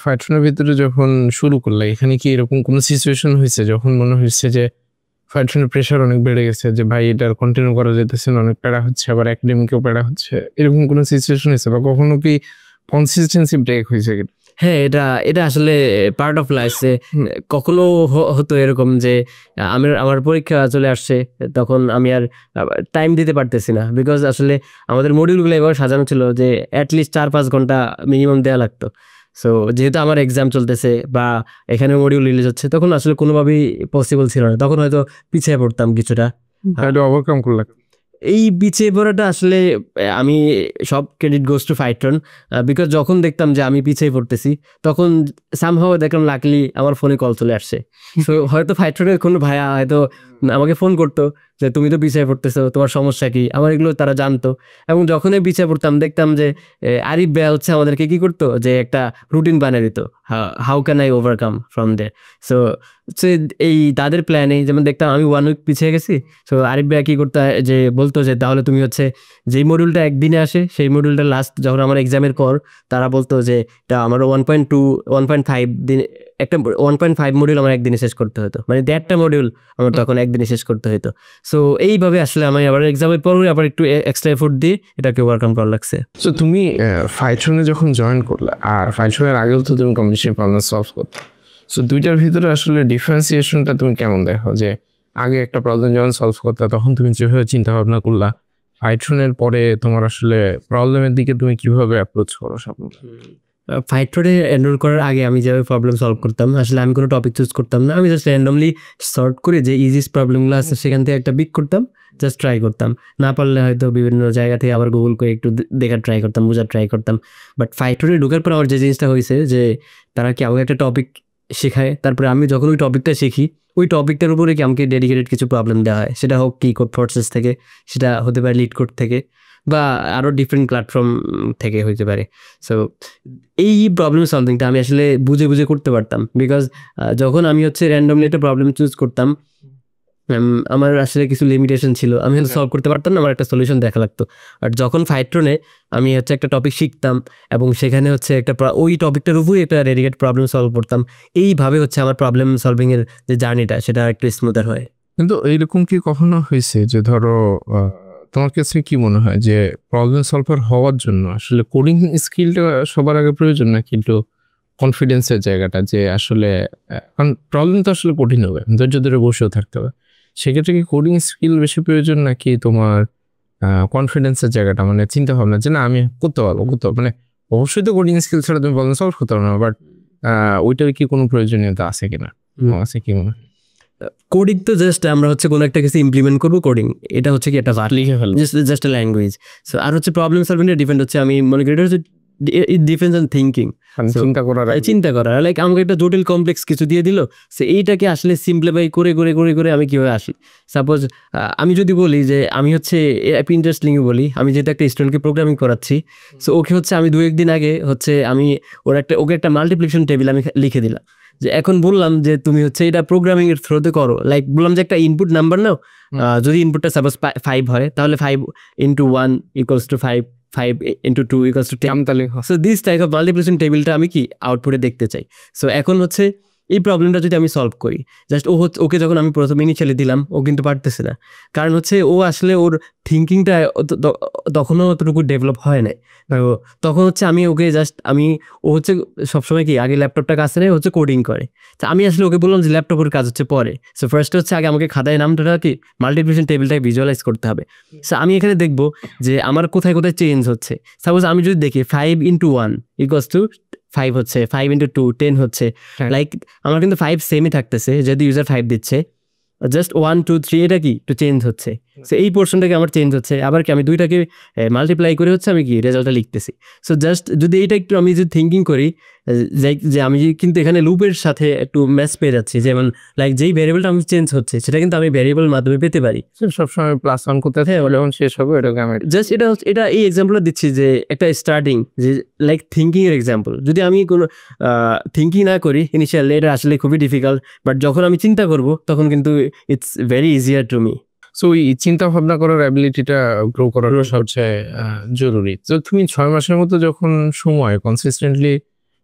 ফাইটনের ভিতরে যখন শুরু করলে, এখানে কি এরকম কোনো সিচুয়েশন হয়েছে যখন মনে হয়েছে যে ফাইটনের প্রেশার অনেক বেড়ে গেছে, যে ভাই এটার কন্টিনিউ করা যেতেছে না, অনেক প্যারা হচ্ছে, আবার একাডেমিকেও প্যারা হচ্ছে, এরকম কোনো সিচুয়েশন হয়েছে, বা কখনো কি কনসিস্টেন্সি ব্রেক হয়েছে? হ্যাঁ, এটা আসলে পার্ট অফ লাইফে। কখনো হতো এরকম যে আমার পরীক্ষা চলে আসছে, তখন আমি আর টাইম দিতে পারতেছি না, বিকজ আসলে আমাদের মডিউলগুলো এবার সাজানো ছিল যে অ্যাটলিস্ট 4-5 ঘন্টা মিনিমাম দেওয়া লাগতো। সো যেহেতু আমার এক্সাম চলতেছে বা এখানে মডিউল রিলিজ হচ্ছে, তখন আসলে কোনোভাবেই পসিবল ছিল না, তখন হয়তো পিছিয়ে পড়তাম কিছুটা। ওভারকাম করলাম। এই পিছিয়ে পড়াটা আসলে আমি সব ক্রেডিট গোস টু ফাইটন, বিকজ যখন দেখতাম যে আমি পিছিয়ে পড়তেছি, তখন সামহাও দেখলাম লাকলি আমার ফোনে কল চলে আসছে। সো হয়তো ফাইটনের কোনো ভাইয়া হয়তো আমাকে ফোন করতো যে তুমি তো পিছিয়ে পড়তেছো, তোমার সমস্যা কি, আমার এগুলো তারা জানতো। এবং যখনই পিছিয়ে পড়তাম দেখতাম যে আরিফ ভাইয়া হচ্ছে আমাদেরকে কি করতো, যে একটা রুটিন বানিয়ে দিত, how can I overcome from there. So এই তাদের প্ল্যানে যেমন দেখতাম আমি 1 উইক পিছিয়ে গেছি, সো আরিফ ভাইয়া কি করতো, যে বলতো যে তাহলে তুমি হচ্ছে যেই মডিউলটা একদিনে আসে, সেই মডিউলটা লাস্ট যখন আমার এক্সামের পর তারা বলতো যে এটা আমার 1.5 দিন, একটা 1.5 মডিউল আমার একদিনে শেষ করতে হতো, মানে 1.5টা মডিউল আমার তখন একদিনে শেষ করতে হতো। সো এইভাবে আসলে আমি আবার এক্সামের পর আবার একটু এক্সট্রা এফোর্ট দিয়ে এটাকে ওভারকাম করা লাগছে। সো তুমি ফাইটনে যখন জয়েন করলে, আর ফাইটনের আগেও তো তুমি কম্পিটিশন প্রবলেম সলভ করতে, সো দুইটার ভিতরে আসলে ডিফারেন্সিয়েশনটা তুমি কেমন দেখো, যে আগে একটা প্রবলেম যখন সলভ করতে তখন তুমি যেভাবে চিন্তা ভাবনা করলা, পাইথনের পরে তোমার আসলে প্রবলেমের দিকে তুমি কিভাবে অ্যাপ্রোচ করো সব? ফাইট্রনে এনরোল করার আগে আমি যেভাবে প্রবলেম সলভ করতাম, আসলে আমি কোনো টপিক চুজ করতাম না, আমি জাস্ট র্যান্ডমলি সর্ট করে যে ইজিস্ট প্রবলেমগুলো আছে সেখান থেকে একটা পিক করতাম, জাস্ট ট্রাই করতাম, না পারলে হয়তো বিভিন্ন জায়গা থেকে আবার গুগল করে একটু দেখার ট্রাই করতাম, বোঝার ট্রাই করতাম। বাট ফাইট্রনে ঢোকার পর আমার যে জিনিসটা হয়েছে যে তারা কি আমাকে একটা টপিক শেখায়, তারপরে আমি যখন ওই টপিকটা শিখি ওই টপিকটার উপরে কি আমাকে ডেডিকেটেড কিছু প্রবলেম দেওয়া হয়, সেটা হোক কি কোড প্রসেস থেকে, সেটা হতে পারে লিড কোড থেকে, বা আরও ডিফারেন্ট প্ল্যাটফর্ম থেকে হইতে পারে। সো এই প্রবলেম সলভিংটা আমি আসলে বুঝে বুঝে করতে পারতাম, বিকজ যখন আমি হচ্ছে র্যান্ডমলি একটা প্রবলেম চুজ করতাম আমার আসলে কিছু লিমিটেশন ছিল, আমি হয়তো সলভ করতে পারতাম না, আমার একটা সলিউশন দেখা লাগতো। আর যখন ফাইট্রনে আমি হচ্ছে একটা টপিক শিখতাম এবং সেখানে হচ্ছে একটা ওই টপিকটার উপরে একটা ডেডিকেট প্রবলেম সলভ করতাম, এইভাবে হচ্ছে আমার প্রবলেম সলভিংয়ের যে জার্নিটা সেটা একটু স্মুথার হয়। কিন্তু এইরকম কি কখনো হয়েছে যে ধরো তোমার কাছে কি মনে হয় যে প্রবলেম সলভার হওয়ার জন্য আসলে কোডিং স্কিলটা সবার আগে প্রয়োজন, না কিন্তু কনফিডেন্সের জায়গাটা, যে আসলে কারণ প্রবলেম তো আসলে কঠিন হবে, ধৈর্য ধরে বসেও থাকতে হবে, সেক্ষেত্রে কি কোডিং স্কিল বেশি প্রয়োজন নাকি তোমার কনফিডেন্সের জায়গাটা, মানে চিন্তা ভাবনা যে না আমি করতে পারবো, মানে অবশ্যই তো কোডিং স্কিল ছাড়া তুমি প্রবলেম সলভ করতে পারো না, বাট ওইটার কি কোনো প্রয়োজনীয়তা আছে কিনা, আছে কি মনে হয়? কোডিং তো জাস্ট আমরা হচ্ছে কোনো একটা কিছু ইমপ্লিমেন্ট করবো, কোডিং এটা হচ্ছে কি একটা ভার্ব, লিখে ফেলবো, জাস্ট এ ল্যাঙ্গুয়েজ। সো আর হচ্ছে প্রবলেম সলভিংটা ডিপেন্ড হচ্ছে, আমি মনে করি এটা হচ্ছে ইট ডিপেন্ডস অন থিঙ্কিং, চিন্তা করা। লাইক আমাকে একটা জটিল কমপ্লেক্স কিছু দিয়ে দিল, সে এইটাকে আসলে সিম্পলিফাই করে করে করে করে আমি কীভাবে আসি। সাপোজ আমি যদি বলি যে আমি হচ্ছে ইন্টারেস্টিংয়ে বলি, আমি যেহেতু একটা স্টুডেন্টকে প্রোগ্রামিং করাচ্ছি, সো ওকে হচ্ছে আমি 2-1 দিন আগে হচ্ছে আমি ওকে একটা মাল্টিপ্লিকেশন টেবিল আমি লিখে দিলাম, যে এখন বললাম যে তুমি হচ্ছে এটা প্রোগ্রামিং এর থ্রুতে করো। লাইক বললাম যে একটা ইনপুট নাম্বার নাও, যদি ইনপুটটা সাপোজ 5 হয় তাহলে 5 × 1 = 5, 5 × 2 = 10। So this type of multiplication টেবিলটা আমি কি আউটপুটে দেখতে চাই। সো এখন হচ্ছে এই প্রবলেমটা যদি আমি সলভ করি, জাস্ট ওকে যখন আমি প্রথমে ইনিশিয়ালি দিলাম ও কিন্তু পারতেছে না, কারণ হচ্ছে ও আসলে ওর থিঙ্কিংটা তখনও অতটুকু ডেভেলপ হয় নাই। তখন হচ্ছে আমি ওকে জাস্ট ও হচ্ছে সবসময় কি আগে ল্যাপটপটা কাছে নেয়, হচ্ছে কোডিং করে। তো আমি আসলে ওকে বললাম যে ল্যাপটপের কাজ হচ্ছে পরে, সো ফার্স্ট হচ্ছে আগে আমাকে খাতায় নামটা কি মাল্টিপ্লিকেশন টেবিলটাকে ভিজুয়ালাইজ করতে হবে। সো আমি এখানে দেখবো যে আমার কোথায় কোথায় চেঞ্জ হচ্ছে। সাপোজ আমি যদি দেখি 5 × 1 = 5 হচ্ছে, 5 × 2 10 হচ্ছে, লাইক আমার কিন্তু 5 সেমই থাকতেছে, যদি ইউজার 5 দিচ্ছে, জাস্ট 1 2 3 এটা কি একটু চেঞ্জ হচ্ছে। সো এই পোর্শনটাকে আমার চেঞ্জ হচ্ছে, আবার কি আমি দুইটাকে মাল্টিপ্লাই করে হচ্ছে আমি কি রেজাল্টটা লিখতেছি। সো জাস্ট যদি এটা একটু আমি যদি থিঙ্কিং করি যে আমি কিন্তু এখানে লুপের সাথে একটু ম্যাচ পেয়ে যাচ্ছি, যেমন লাইক যেই ভ্যারিয়েবলটা আমি চেঞ্জ হচ্ছে সেটা কিন্তু আমি ভ্যারিয়েবল মাধ্যমে পেতে পারি সবসময় +1 করতে থাকে, যখন শেষ হবে এটাকে আমি জাস্ট এটা এই এক্সাম্পলটা দিচ্ছি যে একটা স্টার্টিং, যে লাইক থিঙ্কিং এর এক্সাম্পল। যদি আমি কোনো থিঙ্কিং না করি ইনিশিয়ালি, এটা আসলে খুবই ডিফিকাল্ট, বাট যখন আমি চিন্তা করব তখন কিন্তু it's very easier to me. So এই চিন্তা ভাবনা করার অ্যাবিলিটিটা গ্রো করার সবচেয়ে জরুরি। তো তুমি 6 মাসের মতো যখন সময় কনসিস্টেন্টলি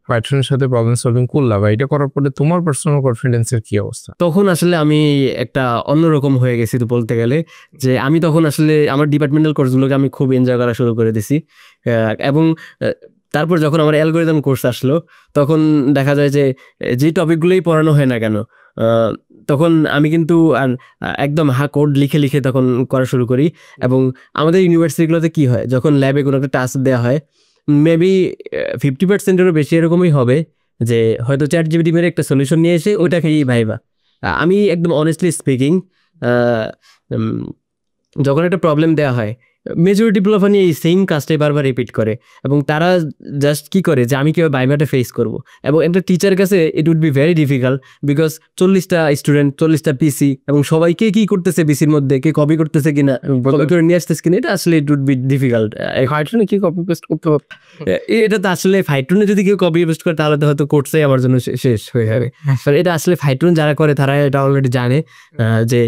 পাইথনের সাথে প্রবলেম সলভিং করলা, বা এটা করার পরে তোমার পার্সোনাল কনফিডেন্সের কি অবস্থা? তখন আসলে আমি একটা অন্যরকম হয়ে গেছি তো বলতে গেলে, যে আমি তখন আসলে আমার ডিপার্টমেন্টাল কোর্সগুলোকে আমি খুব এনজয় করা শুরু করে দিছি। এবং তারপর যখন আমার অ্যালগরিদম কোর্স আসলো, তখন দেখা যায় যে যে টপিকগুলোই পড়ানো হয় না কেন, তখন আমি কিন্তু একদম কোড লিখে লিখে তখন করা শুরু করি। এবং আমাদের ইউনিভার্সিটিগুলোতে কি হয়, যখন ল্যাবে কোনো একটা টাস্ক দেওয়া হয়, মেবি 50%-এরও বেশি এরকমই হবে যে হয়তো ChatGPT মেরে একটা সলিউশন নিয়ে এসে ওইটাকেই ভাইবা। আমি একদম অনেস্টলি স্পিকিং, যখন একটা প্রবলেম দেওয়া হয়, মেজরিটি পোলাপানি এই সেম কাজটাই বারবার রিপিট করে, এবং তারা জাস্ট কি করে যে আমি কীভাবে ভাইভাটা ফেস করব। এবং একটা টিচার কাছে it would be very difficult, because 40টা স্টুডেন্ট, 40টা পিসি, এবং সবাইকে কি করতেছে পিসির মধ্যে, কে কপি করতেছে কিনা, কপি করে নিয়ে আসতেছে কিনা, এটা আসলে ইট উড বি ডিফিকাল্ট। ফাইথনে কি কপি পেস্ট করতে হবে? এটা তো আসলে ফাইথনে যদি কেউ কপি পেস্ট করে তাহলে তো হয়তো কোর্সটাই আমার জন্য শেষ হয়ে যাবে। এটা আসলে ফাইথন যারা করে তারা এটা অলরেডি জানে যে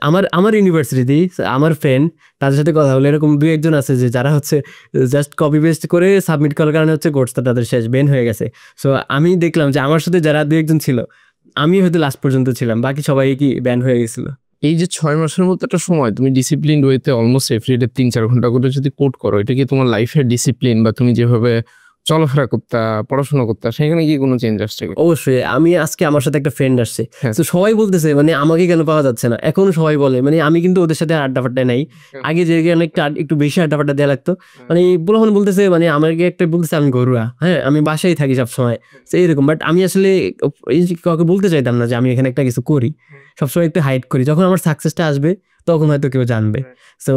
আমার ইউনিভার্সিটি, আমার ফ্রেন্ড, তাদের সাথে কথা বলে এরকম 2-1 আছে যে যারা হচ্ছে জাস্ট কপি পেস্ট করে সাবমিট করার কারণে হচ্ছে কোর্সটা তাদের শেষ, বেন হয়ে গেছে। সো আমি দেখলাম যে আমার সাথে যারা 2-1 ছিল, আমি হয়তো লাস্ট পর্যন্ত ছিলাম, বাকি সবাই কি ব্যান হয়ে গেছিল। এই যে 6 মাসের মতো একটা সময় তুমি ডিসিপ্লিন ওয়েতে অলমোস্ট এভরিডে 3-4 ঘন্টা করে যদি কোড করো, এটা কি তোমার লাইফের ডিসিপ্লিন, বা তুমি যেভাবে চলাফেরা করতা, পড়াশোনা করতা, সেখানে কি কোনো চেঞ্জ আসছে? অবশ্যই আমি আজকে আমার সাথে একটা ফ্রেন্ড আসছে, হ্যাঁ। তো সবাই বলতেছে মানে আমাকে কেন পাওয়া যাচ্ছে না, এখন সবাই বলে মানে আমি কিন্তু ওদের সাথে আড্ডা ফাড্ডা নাই, আগে যে অনেকটা একটু বেশি আড্ডা ফাড্ডা দেওয়া লাগতো, মানে বলুন বলতেছে মানে আমাকে একটা বলতেছে আমি ঘরোয়া, হ্যাঁ আমি বাসায় থাকি সবসময়, তো এইরকম। বাট আমি আসলে এই যে কাউকে বলতে চাইতাম না যে আমি এখানে একটা কিছু করি, সবসময় একটু হাইড করি, যখন আমার সাকসেসটা আসবে তখন হয়তো কেউ জানবে। সো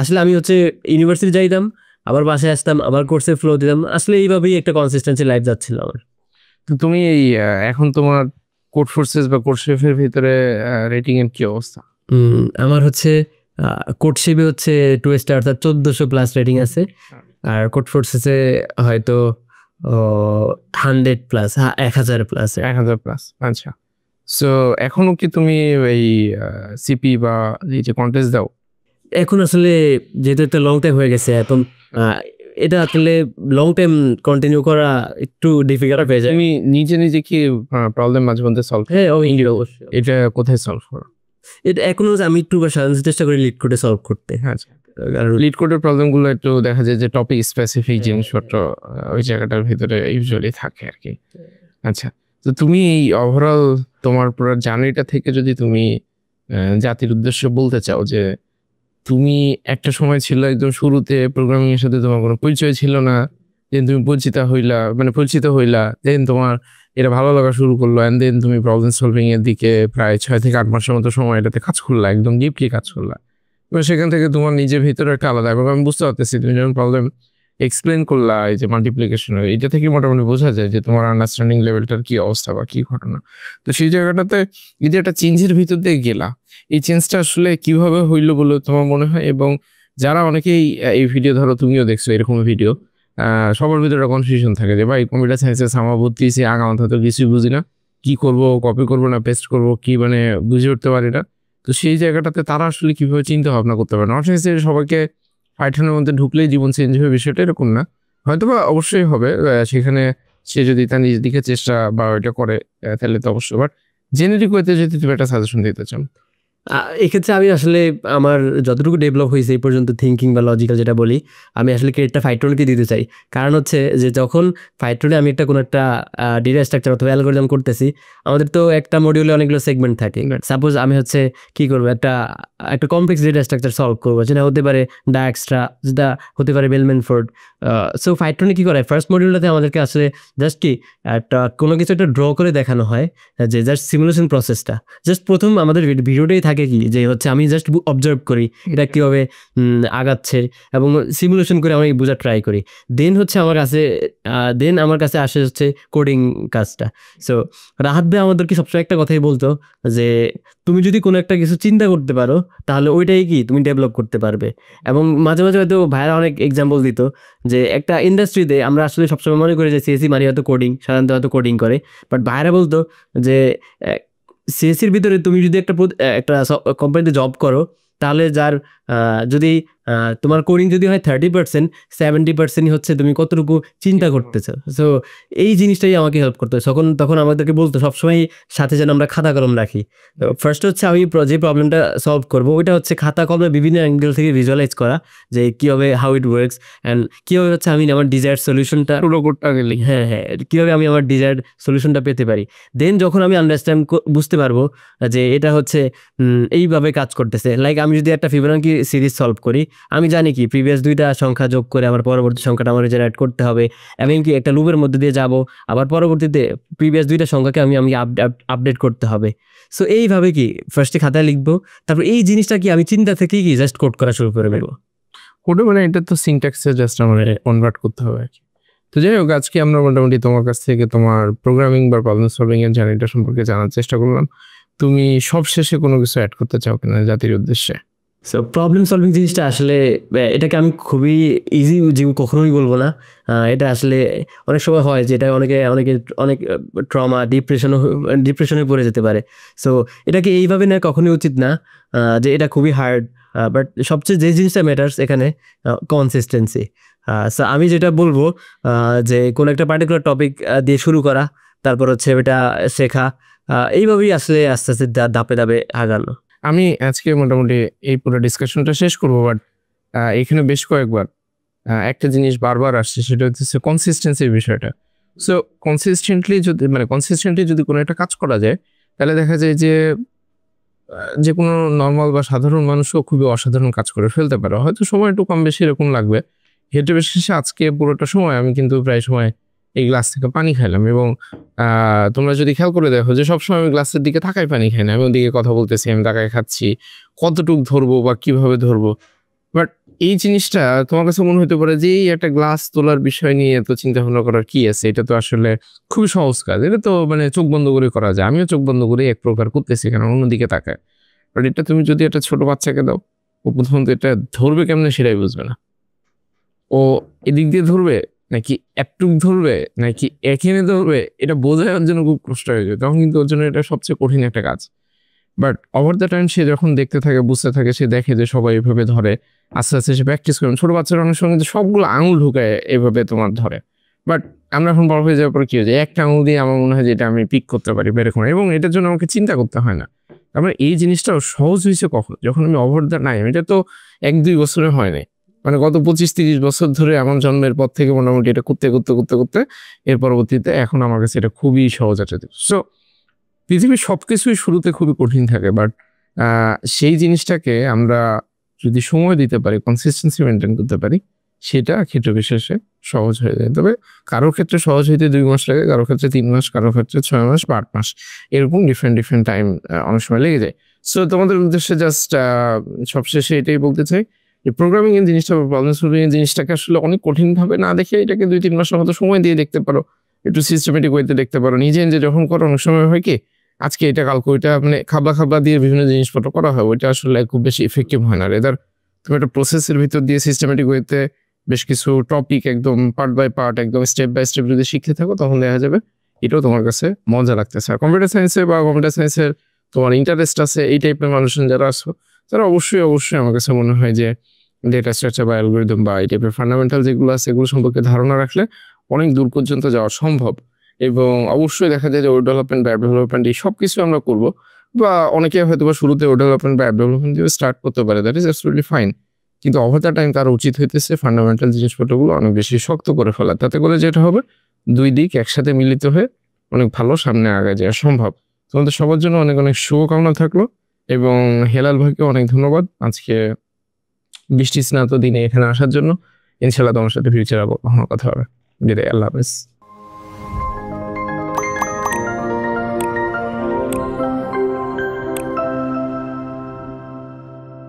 আসলে আমি হচ্ছে ইউনিভার্সিটি যাইতাম, আবার বাসায় আসতাম, আবার কোর্সে ফ্লো দিতাম, আসলে এইভাবেই একটা কনসিস্টেন্সি লাইফ যাচ্ছিল আমার। তো তুমি এই এখন তোমার কোড ফোর্সেস বা কোড শেফের ভিতরে রেটিং এর কি অবস্থা? আমার হচ্ছে কোডশিপে হচ্ছে 2 স্টার অর্থাৎ 1400+ রেটিং আছে, আর কোড ফোর্সেসে হয়তো 100+, 1000+। 1000+, আচ্ছা। সো এখনো কি তুমি এই সিপি বা এই যে কন্টেস্ট দাও? এখন আসলে যেহেতু একটা লং টাইম হয়ে গেছে, এখন এটা আসলে লং টাইম কন্টিনিউ করা একটু ডিফিকাল্ট হয়ে যায়। তুমি নিজে নিজে কি প্রবলেম মাঝে মধ্যে সলভ? হ্যাঁ অবশ্যই। এটা কোথায় সলভ করো? এটা এখনো আমি একটু সাধারণত চেষ্টা করি লিড কোডে সলভ করতে। আচ্ছা, কারণ লিড কোডের প্রবলেমগুলো একটু দেখা যায় যে টপিক স্পেসিফিক জিনিসপত্র ওই জায়গাটার ভিতরে ইউজুয়ালি থাকে আর কি। আচ্ছা, তো তুমি এই ওভারঅল তোমার পুরো জার্নিটা থেকে যদি তুমি জাতির উদ্দেশ্যে বলতে চাও যে তুমি একটা সময় ছিল একদম শুরুতে প্রোগ্রামিং এর সাথে তোমার কোনো পরিচয় ছিল না, দেন তুমি পরিচিত হইলা, দেন তোমার এটা ভালো লাগা শুরু করলো, এন্ড দেন তুমি প্রবলেম সলভিং এর দিকে প্রায় 6 থেকে 8 মাসের মতো সময় এটাতে কাজ করলা, একদম ডিপলি কাজ করলা, এবং সেখান থেকে তোমার নিজের ভিতরে একটা আলাদা, এবং আমি বুঝতে পারতেছি তুমি যখন প্রবলেম এক্সপ্লেন করলা এই যে মাল্টিপ্লিকেশন, এটা থেকে মোটামুটি বোঝা যায় যে তোমার আন্ডারস্ট্যান্ডিং লেভেলটার কি অবস্থা বা কি ঘটনা। তো সেই জায়গাটাতে এই যে একটা চেঞ্জের ভিতর দিয়ে গেলা, এই চেঞ্জটা আসলে কিভাবে হইলো বলে তোমার মনে হয়? এবং যারা অনেকেই এই ভিডিও, ধরো তুমিও দেখছো এরকম ভিডিও, সবার ভিতরে কনফিউশন থাকে যে ভাই কম্পিউটার সায়েন্সে সামা ভর্তি হয়েছি, আগামাথা তো কিছুই বুঝি না, কি করব, কপি করবো না পেস্ট করবো, কি মানে বুঝে উঠতে পারি না। তো সেই জায়গাটাতে তারা আসলে কিভাবে চিন্তা ভাবনা করতে পারে? নট নেসেসারি সবাইকে পাইথনের মধ্যে ঢুকলেই জীবন চেঞ্জ হবে, বিষয়টা এরকম না, হয়তো বা অবশ্যই হবে, সেখানে সে যদি তার নিজের দিকে চেষ্টা বা ওইটা করে তাহলে তো অবশ্যই। বাট জেনেরিক ওয়েতে যদি তুমি একটা সাজেশন দিতে চাও? এক্ষেত্রে আমি আসলে আমার যতটুকু ডেভেলপ হয়েছে এই পর্যন্ত থিঙ্কিং বা লজিক্যাল যেটা বলি, আমি আসলে ক্রেডিটটা ফাইট্রনকে দিতে চাই। কারণ হচ্ছে যে যখন ফাইট্রনে আমি একটা কোনো একটা ডেটা স্ট্রাকচার অথবা অ্যালগরিদম করতেছি, আমাদের তো একটা মডিউলে অনেকগুলো সেগমেন্ট থাকে। সাপোজ আমি হচ্ছে কি করবো, একটা কমপ্লেক্স ডেটা স্ট্রাকচার সলভ করবো, যেটা হতে পারে ডায়াক্সট্রা, যেটা হতে পারে বেলম্যানফোর্ড। সো ফাইট্রনে কি করে, ফার্স্ট মডিউলটাতে আমাদেরকে আসলে জাস্ট কি একটা কোনো কিছু একটা ড্র করে দেখানো হয়, যে জাস্ট সিমুলেশন প্রসেসটা জাস্ট প্রথম আমাদের ভিডিওটাই থাকে কি যে হচ্ছে আমি জাস্ট অবজার্ভ করি এটা কীভাবে আগাচ্ছে, এবং সিমুলেশন করে আমি বোঝার ট্রাই করি। দেন হচ্ছে আমার কাছে আসে হচ্ছে কোডিং কাজটা। সো রাহাত ভাই আমাদেরকে সবসময় একটা কথাই বলতো যে তুমি যদি কোনো একটা কিছু চিন্তা করতে পারো তাহলে ওইটাই কি তুমি ডেভেলপ করতে পারবে। এবং মাঝে মাঝে হয়তো ভাইরা অনেক এক্সাম্পল দিত যে একটা ইন্ডাস্ট্রিতে আমরা আসলে সবসময় মনে করি যে সিএসসি মানে হয়তো কোডিং, সাধারণত হয়তো কোডিং করে, বাট ভাইরা বলতো যে সিএসসির ভিতরে তুমি যদি একটা কোম্পানিতে জব করো, তাহলে যার যদি তোমার কোডিং যদি হয় 30%, 70% হচ্ছে তুমি কতটুকু চিন্তা করতেছো। সো এই জিনিসটাই আমাকে হেল্প করতো তখন আমাদেরকে বলতো সবসময় সাথে যেন আমরা খাতা কলম রাখি। তো ফার্স্ট হচ্ছে আমি যে প্রবলেমটা সলভ করবো ওইটা হচ্ছে খাতা কলমে বিভিন্ন অ্যাঙ্গেল থেকে ভিজুয়ালাইজ করা, যে কীভাবে হাউ ইট ওয়ার্কস অ্যান্ড কীভাবে হচ্ছে আমি আমার ডিজায়ার্ড সলিউশনটা হ্যাঁ কীভাবে আমি আমার ডিজায়ার্ড সলিউশনটা পেতে পারি। দেন যখন আমি আন্ডারস্ট্যান্ড বুঝতে পারবো যে এটা হচ্ছে এইভাবে কাজ করতেছে, লাইক আমি যদি একটা ফিবোনাকি সিরিজ সলভ করি, আমি জানি কি প্রিভিয়াস দুইটা সংখ্যা যোগ করে আমার পরবর্তী সংখ্যাটা আমার জেনারেট করতে হবে, এমনকি একটা লুপের মধ্যে দিয়ে যাব, আবার পরবর্তীতে প্রিভিয়াস দুইটা সংখ্যাকে আমি আপডেট করতে হবে। সো এইভাবে কি ফার্স্টে খাতায় লিখবো, তারপর এই জিনিসটা কি আমি চিন্তা থেকেই কি জাস্ট কোড করা শুরু করে দেবো। কোডে মানে এটা তো সিনট্যাক্সে জাস্ট আমাদের কনভার্ট করতে হবে আর কি। তো যাই হোক, আজকে আমরা মোটামুটি তোমার কাছ থেকে তোমার প্রোগ্রামিং বা প্রবলেম সলভিং এর জার্নিটা সম্পর্কে জানার চেষ্টা করলাম। তুমি সবশেষে কোনো কিছু অ্যাড করতে চাও কিনা জাতির উদ্দেশ্যে? সো প্রবলেম সলভিং জিনিসটা আসলে এটাকে আমি খুবই ইজি কখনোই বলবো না। এটা আসলে অনেক সময় হয় যে এটা অনেক ট্রমা, ডিপ্রেশনে পড়ে যেতে পারে। সো এটাকে এইভাবে না কখনোই উচিত না যে এটা খুবই হার্ড, বাট সবচেয়ে যে জিনিসটা ম্যাটার্স এখানে কনসিস্টেন্সি। সো আমি যেটা বলবো যে কোনো একটা পার্টিকুলার টপিক দিয়ে শুরু করা, তারপর হচ্ছে এটা শেখা, এইভাবেই আসলে আস্তে আস্তে ধাপে ধাপে আগানো। আমি আজকে মোটামুটি এই পুরো ডিসকাশনটা শেষ করবো, বাট এখানে বেশ কয়েকবার একটা জিনিস বারবার আসছে, সেটা হচ্ছে কনসিস্টেন্সির বিষয়টা। সো কনসিস্টেন্টলি যদি কোনো একটা কাজ করা যায়, তাহলে দেখা যায় যে যে কোনো নর্মাল বা সাধারণ মানুষও খুবই অসাধারণ কাজ করে ফেলতে পারে। হয়তো সময় একটু কম বেশি এরকম লাগবে। হেঁটে শেষে আজকে পুরোটা সময় আমি কিন্তু প্রায় সময় এই গ্লাস থেকে পানি খাইলাম, এবং তোমরা যদি খেয়াল করে দেখো যে সবসময় আমি গ্লাসের দিকে তাকাই পানি খাই না, আমি ওদিকে কথা বলতেছি, আমি তাকায় খাচ্ছি, কতটুক ধরবো বা কিভাবে ধরবো। বাট এই জিনিসটা তোমার কাছে মনে হতে পারে যে এই একটা গ্লাস তোলার বিষয় নিয়ে এত চিন্তা ভাবনা করার কি আছে, এটা তো আসলে খুবই সহজ কাজ, এটা তো মানে চোখ বন্ধ করে করা যায়। আমিও চোখ বন্ধ করে এক প্রকার করতেছি, কারণ অন্যদিকে তাকায়। বাট এটা তুমি যদি একটা ছোট বাচ্চাকে দাও, ও প্রথমত এটা ধরবে কেমনে সেটাই বুঝবে না। ও এদিক দিয়ে ধরবে নাকি একটুক ধরবে নাকি এখানে ধরবে, এটা বোঝার জন্য খুব কষ্ট হয়ে যায়। তখন কিন্তু ওর জন্য এটা সবচেয়ে কঠিন একটা কাজ। বাট ওভার দ্য টাইম সে যখন দেখতে থাকে, বুঝতে থাকে, সে দেখে যে সবাই এভাবে ধরে, আস্তে আস্তে সে প্র্যাকটিস করে। ছোট বাচ্চারা অনেক সময় কিন্তু সবগুলো আঙুল ঢুকায় এভাবে তোমার ধরে। বাট আমরা এখন বড় হয়ে যাওয়ার পর কি হয়ে যায়, একটা আঙুল দিয়ে আমার মনে হয় যে এটা আমি পিক করতে পারি বা এরকম, এবং এটার জন্য আমাকে চিন্তা করতে হয় না। তারপরে এই জিনিসটাও সহজ হয়েছে কখন, যখন আমি ওভার দ্য টাইম, এটা তো 1-2 বছরে হয় নাই, মানে গত 25-30 বছর ধরে আমার জন্মের পর থেকে মোটামুটি এটা করতে করতে করতে করতে এর পরবর্তীতে এখন আমার কাছে এটা খুবই সহজ একটা জিনিস। সো পৃথিবীর সবকিছুই শুরুতে খুবই কঠিন থাকে, বাট সেই জিনিসটাকে আমরা যদি সময় দিতে পারি, কনসিস্টেন্সি মেনটেন করতে পারি, সেটা ক্ষেত্র বিশেষে সহজ হয়ে যায়। তবে কারোর ক্ষেত্রে সহজ হইতে 2 মাস লাগে, কারোর ক্ষেত্রে 3 মাস, কারোর ক্ষেত্রে 6 মাস বা 8 মাস, এরকম ডিফারেন্ট টাইম অনেক সময় লেগে যায়। সো তোমাদের উদ্দেশ্যে জাস্ট সবশেষে এটাই বলতে চাই যে প্রোগ্রামিং এর জিনিসটা বা প্রবলেম সলভিং এর জিনিসটাকে আসলে অনেক কঠিনভাবে না দেখে এটাকে 2-3 মাসের মতো সময় দিয়ে দেখতে পারো, একটু সিস্টেমেটিক ওয়েতে দেখতে পারো। নিজে যখন করো অনেক সময় হয় কি, আজকে এটা কালকে ওইটা, মানে খাবলা দিয়ে বিভিন্ন জিনিসপত্র করা হয়, ওইটা আসলে খুব বেশি ইফেক্টিভ হয় না। এদার তুমি একটা প্রসেসের ভিতর দিয়ে সিস্টেমেটিক ওয়েতে বেশ কিছু টপিক একদম পার্ট বাই পার্ট, একদম স্টেপ বাই স্টেপ যদি শিখতে থাকো, তখন দেখা যাবে এটাও তোমার কাছে মজা লাগতেছে। আর কম্পিউটার সায়েন্সের তোমার ইন্টারেস্ট আছে, এই টাইপের মানুষজন যারা আছো, তারা অবশ্যই আমার কাছে মনে হয় যে ডেটা স্ট্রাকচার বা অ্যালগরিদম বা এই টাইপের ফান্ডামেন্টাল যেগুলো আছে, এগুলো সম্পর্কে ধারণা রাখলে অনেক দূর পর্যন্ত যাওয়া সম্ভব। এবং অবশ্যই দেখা যায় যে ওয়েব ডেভেলপমেন্ট বা অ্যাপ ডেভেলপমেন্ট এই সব কিছু আমরা করবো, বা অনেকে হয়তো বা শুরুতে ওয়েব ডেভেলপমেন্ট বা অ্যাপ ডেভেলপমেন্ট দিয়ে স্টার্ট করতে পারে, দ্যাট ইজ অ্যাবসলিউটলি ফাইন। কিন্তু ওভার দ্য টাইম তার উচিত হইতেছে ফান্ডামেন্টাল জিনিসপত্রগুলো অনেক বেশি শক্ত করে ফেলা। তাতে করে যেটা হবে, 2 দিক একসাথে মিলিত হয়ে অনেক ভালো সামনে আগে যাওয়া সম্ভব। তোমাদের সবার জন্য অনেক অনেক শুভকামনা থাকলো, এবং হেলাল ভাইকে অনেক ধন্যবাদ আজকে বৃষ্টি স্নাত দিনে এখানে আসার জন্য। ইনশাল্লাহ তোমার সাথে ফিউচারে আবার কখনো কথা হবে। বিদায়, আল্লাহ হাফেজ।